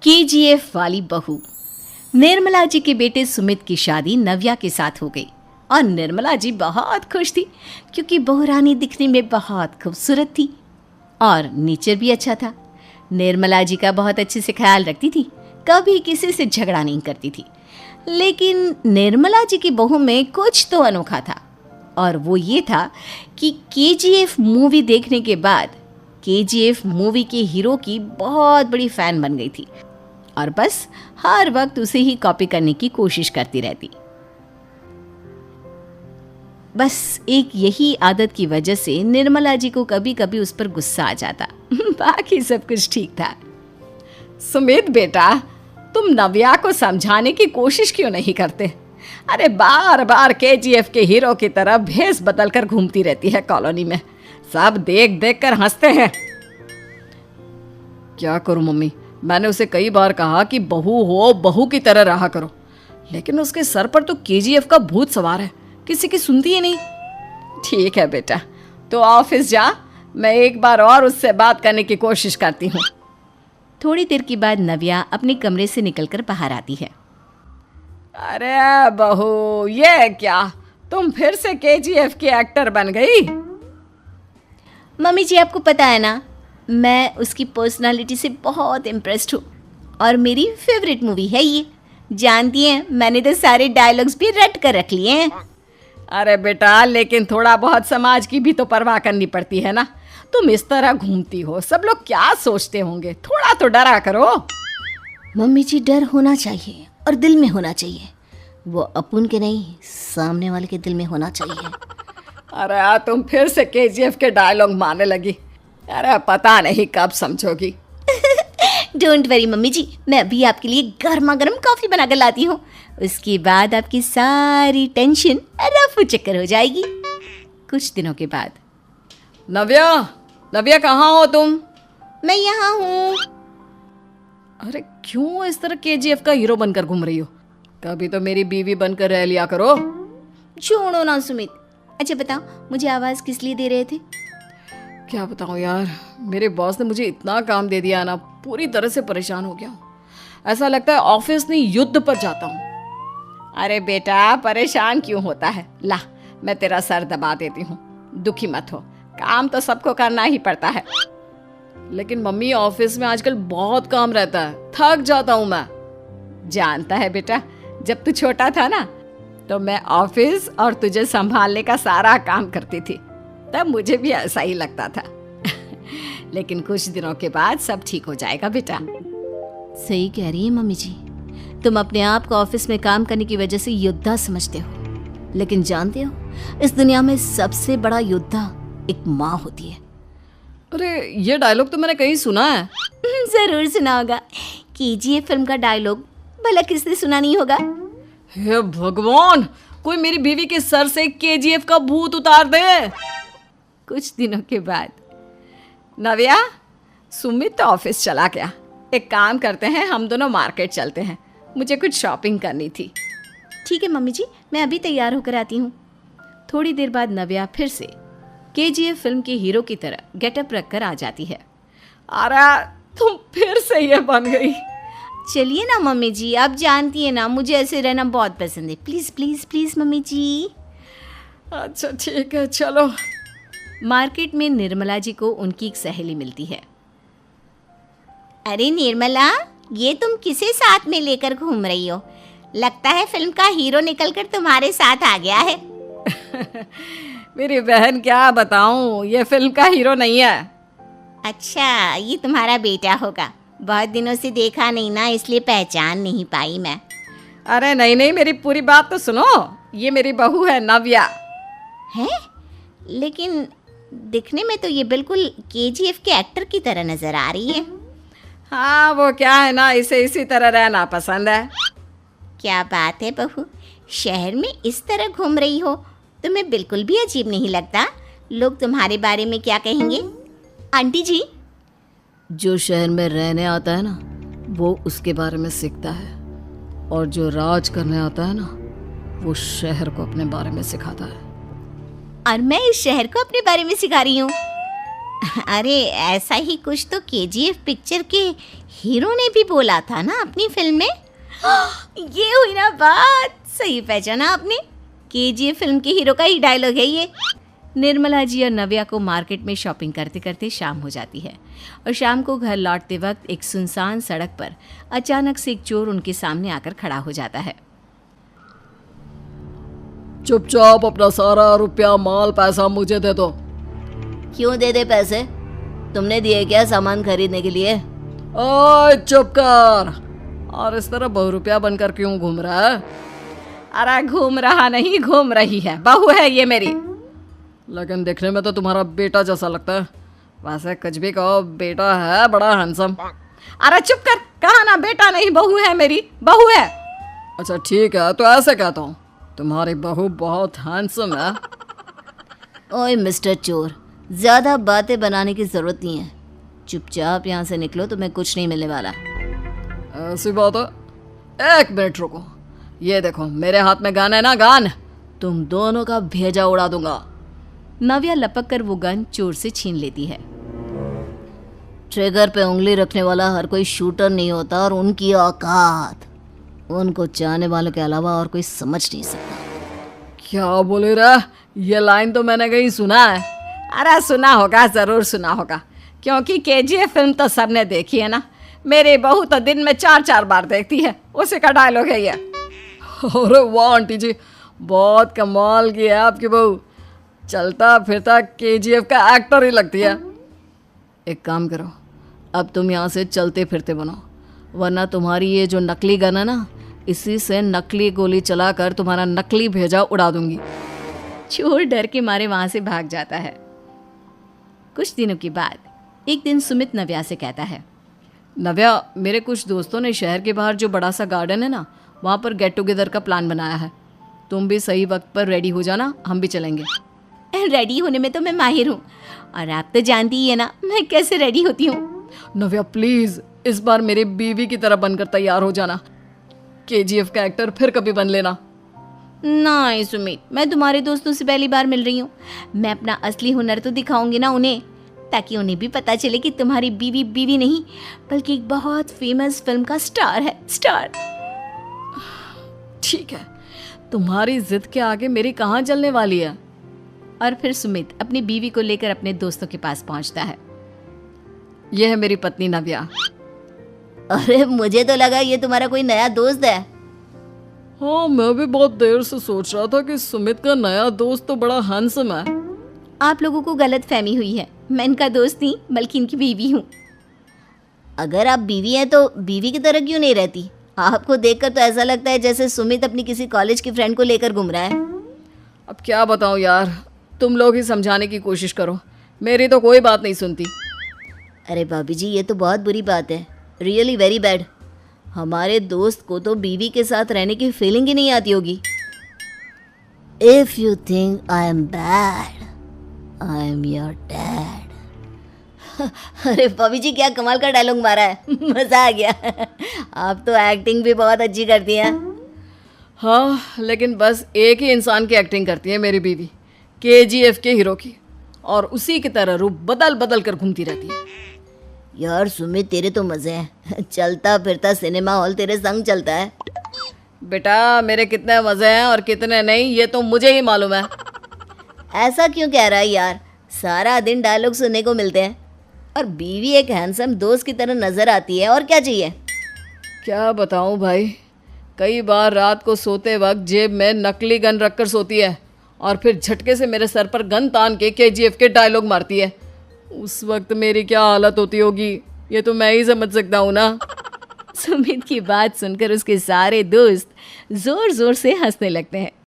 KGF वाली बहू। निर्मला जी के बेटे सुमित की शादी नव्या के साथ हो गई और निर्मला जी बहुत खुश थी क्योंकि बहू रानी दिखने में बहुत खूबसूरत थी और नेचर भी अच्छा था। निर्मला जी का बहुत अच्छे से ख्याल रखती थी, कभी किसी से झगड़ा नहीं करती थी। लेकिन निर्मला जी की बहू में कुछ तो अनोखा था और वो ये था कि केजीएफ मूवी देखने के बाद केजीएफ मूवी के हीरो की बहुत बड़ी फ़ैन बन गई थी और बस हर वक्त उसे ही कॉपी करने की कोशिश करती रहती। बस एक यही आदत की वजह से निर्मला जी को कभी कभी उस पर गुस्सा आ जाता। बाकी सब कुछ ठीक था। सुमित बेटा, तुम नव्या को समझाने की कोशिश क्यों नहीं करते? अरे बार बार केजीएफ के हीरो की तरह भेस बदल कर घूमती रहती है कॉलोनी में, सब देख देख कर हंसते हैं। क्या करूं मम्मी, मैंने उसे कई बार कहा कि बहू हो बहू की तरह रहा करो, लेकिन उसके सर पर तो केजीएफ का भूत सवार है, किसी की सुनती ही नहीं। ठीक है बेटा, तो ऑफिस जा, मैं एक बार और उससे बात करने की कोशिश करती हूँ। थोड़ी देर के बाद नव्या अपने कमरे से निकलकर बाहर आती है। अरे बहू, ये क्या, तुम फिर से केजीएफ की एक्टर बन गई? मम्मी जी, आपको पता है ना, मैं उसकी पर्सनालिटी से बहुत इम्प्रेस्ड हूँ और मेरी फेवरेट मूवी है ये। जानती हैं, मैंने तो सारे डायलॉग्स भी रट कर रख लिए हैं। अरे बेटा, लेकिन थोड़ा बहुत समाज की भी तो परवाह करनी पड़ती है ना। तुम इस तरह घूमती हो, सब लोग क्या सोचते होंगे, थोड़ा तो डरा करो। मम्मी जी, डर होना चाहिए और दिल में होना चाहिए, वो अपुन के नहीं सामने वाले के दिल में होना चाहिए। अरे तुम फिर से केजीएफ के डायलॉग मारने लगी। अरे पता नहीं कब समझोगी। डोंट वरी मम्मी जी, मैं अभी आपके लिए गर्मा गर्म कॉफ़ी बना कर लाती हूँ, उसके बाद आपकी सारी टेंशन रफू चक्कर हो जाएगी। कुछ दिनों के बाद। नव्या, नव्या कहाँ हो तुम? मैं यहाँ हूँ। अरे क्यों इस तरह केजीएफ का हीरो बनकर घूम रही हो? कभी तो मेरी बीवी बनकर रह लिया करो। छोड़ो ना सुमित। अच्छा बताओ, मुझे आवाज़ किस लिए दे रहे थे? क्या बताऊँ यार, मेरे बॉस ने मुझे इतना काम दे दिया ना, पूरी तरह से परेशान हो गया हूँ। ऐसा लगता है ऑफिस नहीं युद्ध पर जाता हूँ। अरे बेटा, परेशान क्यों होता है? ला, मैं तेरा सर दबा देती हूँ, दुखी मत हो, काम तो सबको करना ही पड़ता है। लेकिन मम्मी, ऑफिस में आजकल बहुत काम रहता है, थक जाता हूँ मैं। जानता है बेटा, जब तू छोटा था ना, तो मैं ऑफिस और तुझे संभालने का सारा काम करती थी, तब मुझे भी ऐसा ही लगता था। लेकिन कुछ दिनों के बाद सब ठीक हो जाएगा बेटा। सही कह रही है मम्मी जी, तुम अपने आप को ऑफिस में काम करने की वजह से योद्धा समझते हो, लेकिन जानते हो, इस दुनिया में सबसे बड़ा योद्धा एक माँ होती है। अरे ये डायलॉग तो मैंने कहीं सुना है। जरूर सुना होगा, केजीएफ फिल्म का डायलॉग, भला किसने सुना नहीं होगा? हे भगवान, कोई मेरी बीवी के सर से केजीएफ का भूत उतार दे। कुछ दिनों के बाद। नव्या, सुमित तो ऑफिस चला गया, एक काम करते हैं, हम दोनों मार्केट चलते हैं, मुझे कुछ शॉपिंग करनी थी। ठीक है मम्मी जी, मैं अभी तैयार होकर आती हूँ। थोड़ी देर बाद नव्या फिर से केजीएफ फिल्म के हीरो की तरह गेटअप रखकर आ जाती है। अरे तुम फिर से ये बन गई। चलिए ना मम्मी जी, आप जानती है ना, मुझे ऐसे रहना बहुत पसंद है। प्लीज़ प्लीज़ प्लीज़ मम्मी जी। अच्छा ठीक है, चलो। मार्केट में निर्मला जी को उनकी एक सहेली मिलती है। अरे निर्मला, ये तुम किसे साथ में लेकर घूम रही हो? लगता है फिल्म का हीरो निकलकर तुम्हारे साथ आ गया है। मेरी बहन, क्या बताऊं, ये फिल्म का हीरो नहीं है। अच्छा, ये तुम्हारा बेटा होगा, बहुत दिनों से देखा नहीं ना, इसलिए पहचान नहीं पाई मैं। अरे नहीं नहीं, मेरी पूरी बात तो सुनो, ये मेरी बहू है नव्या। है? लेकिन दिखने में तो ये बिल्कुल केजीएफ के एक्टर की तरह नजर आ रही है। हाँ, वो क्या है ना, इसे इसी तरह रहना पसंद है। क्या बात है बहू, शहर में इस तरह घूम रही हो, तुम्हें बिल्कुल भी अजीब नहीं लगता? लोग तुम्हारे बारे में क्या कहेंगे? आंटी जी, जो शहर में रहने आता है ना, वो उसके बारे में सीखता है, और जो राज करने आता है ना, वो शहर को अपने बारे में सिखाता है। और मैं इस शहर को अपने बारे में सिखा रही हूँ। अरे ऐसा ही कुछ तो केजीएफ पिक्चर के हीरो ने भी बोला था ना अपनी फिल्म में। ये हुई ना बात, सही पहचाना आपने। केजीएफ फिल्म के हीरो का ही डायलॉग है ये। निर्मला जी और नव्या को मार्केट में शॉपिंग करते करते शाम हो जाती है और शाम को घर लौटते वक्त एक सुनसान सड़क पर अचानक से एक चोर उनके सामने आकर खड़ा हो जाता है। चुपचाप अपना सारा रुपया माल पैसा मुझे दे दो। क्यों दे दे पैसे? तुमने दिए क्या सामान खरीदने के लिए? ओए चुप कर। और इस तरह बहुरुपया बनकर क्यों घूम रहा है? अरे घूम रहा नहीं, घूम रही है, बहू है ये मेरी। लेकिन देखने में तो तुम्हारा बेटा जैसा लगता है। वैसे कुछ भी कहो, बेटा है बड़ा हैंडसम। अरे चुप कर, कहा ना बेटा नहीं बहू है मेरी, बहू है। अच्छा ठीक है, तो ऐसे कहता हूँ, तुम्हारी बहू बहुत हैंडसम है। ओए मिस्टर चोर, ज्यादा बातें बनाने की जरूरत नहीं है। चुपचाप यहाँ से निकलो, तुम्हें कुछ नहीं मिलने वाला। ऐसी बात है। एक मिनट रुको, ये देखो मेरे हाथ में गन है ना, गन। तुम दोनों का भेजा उड़ा दूंगा। नव्या लपक कर वो गन चोर से छीन लेती है। ट्रिगर पे उंगली रखने वाला हर कोई शूटर नहीं होता और उनकी औकात उनको चाहने वालों के अलावा और कोई समझ नहीं सकता। क्या बोले रे? ये लाइन तो मैंने कहीं सुना है। अरे सुना होगा, जरूर सुना होगा, क्योंकि केजीएफ फिल्म तो सबने देखी है ना। मेरी बहू तो दिन में 4-4 बार देखती है, उसी का डायलॉग है ये। अरे वाह आंटी जी, बहुत कमाल की है आपकी बहू। चलता फिरता केजीएफ का एक्टर ही लगती है। एक काम करो, अब तुम यहाँ से चलते फिरते बनो, वरना तुम्हारी ये जो नकली गन है ना, इसी से नकली गोली चलाकर तुम्हारा नकली भेजा उड़ा दूंगी। चोर डर के मारे वहां से भाग जाता है। कुछ दिनों के बाद एक दिन सुमित नव्या से कहता है, नव्या, मेरे कुछ दोस्तों ने शहर के बाहर जो बड़ा सा गार्डन है ना, वहाँ पर गेट टुगेदर का प्लान बनाया है। तुम भी सही वक्त पर रेडी हो जाना, हम भी चलेंगे। रेडी होने में तो मैं माहिर हूँ, और आप तो जानती ही है ना मैं कैसे रेडी होती हूँ। नव्या प्लीज, इस बार मेरी बीवी की तरह बनकर तैयार हो जाना। केजीएफ का एक्टर फिर कभी बन लेना। नहीं सुमित, मैं तुम्हारे दोस्तों से पहली बार मिल रही हूँ। मैं अपना असली हुनर तो दिखाऊंगी ना उन्हें, ताकि उन्हें भी पता चले कि तुम्हारी बीवी बीवी नहीं बल्कि एक बहुत फेमस फिल्म का स्टार है, स्टार। ठीक है, तुम्हारी जिद के आगे मेरी कहाँ चलने वाली है। और फिर सुमित अपनी बीवी को लेकर अपने दोस्तों के पास पहुंचता है। यह है मेरी पत्नी नव्या। अरे मुझे तो लगा ये तुम्हारा कोई नया दोस्त है। हाँ, मैं भी बहुत देर से सोच रहा था कि सुमित का नया दोस्त तो बड़ा हैंडसम है। आप लोगों को गलत फहमी हुई है, मैं इनका दोस्त नहीं बल्कि इनकी बीवी हूँ। अगर आप बीवी हैं तो बीवी की तरह क्यों नहीं रहती? आपको देखकर तो ऐसा लगता है जैसे सुमित अपनी किसी कॉलेज की फ्रेंड को लेकर घूम रहा है। अब क्या बताऊँ यार, तुम लोग ही समझाने की कोशिश करो, मेरी तो कोई बात नहीं सुनती। अरे भाभी जी, ये तो बहुत बुरी बात है, रियली वेरी बैड। हमारे दोस्त को तो बीवी के साथ रहने की फीलिंग ही नहीं आती होगी। If you think I am bad, I am your dad. अरे भाभी जी, क्या कमाल का डायलॉग मारा है, मजा आ गया। आप तो एक्टिंग भी बहुत अच्छी करती हैं। हाँ, लेकिन बस एक ही इंसान की एक्टिंग करती है मेरी बीवी, केजीएफ के हीरो की, और उसी की तरह रूप बदल बदल कर घूमती रहती है। यार सुमित, तेरे तो मजे हैं, चलता फिरता सिनेमा हॉल तेरे संग चलता है। बेटा, मेरे कितने मजे हैं और कितने नहीं ये तो मुझे ही मालूम है। ऐसा क्यों कह रहा है यार, सारा दिन डायलॉग सुनने को मिलते हैं और बीवी एक हैंडसम दोस्त की तरह नजर आती है, और क्या चाहिए। क्या बताऊं भाई, कई बार रात को सोते वक्त जेब में नकली गन रखकर सोती है और फिर झटके से मेरे सर पर गन तान के केजीएफ के डायलॉग मारती है। उस वक्त मेरी क्या हालत होती होगी ये तो मैं ही समझ सकता हूँ ना। सुमित की बात सुनकर उसके सारे दोस्त जोर जोर से हंसने लगते हैं।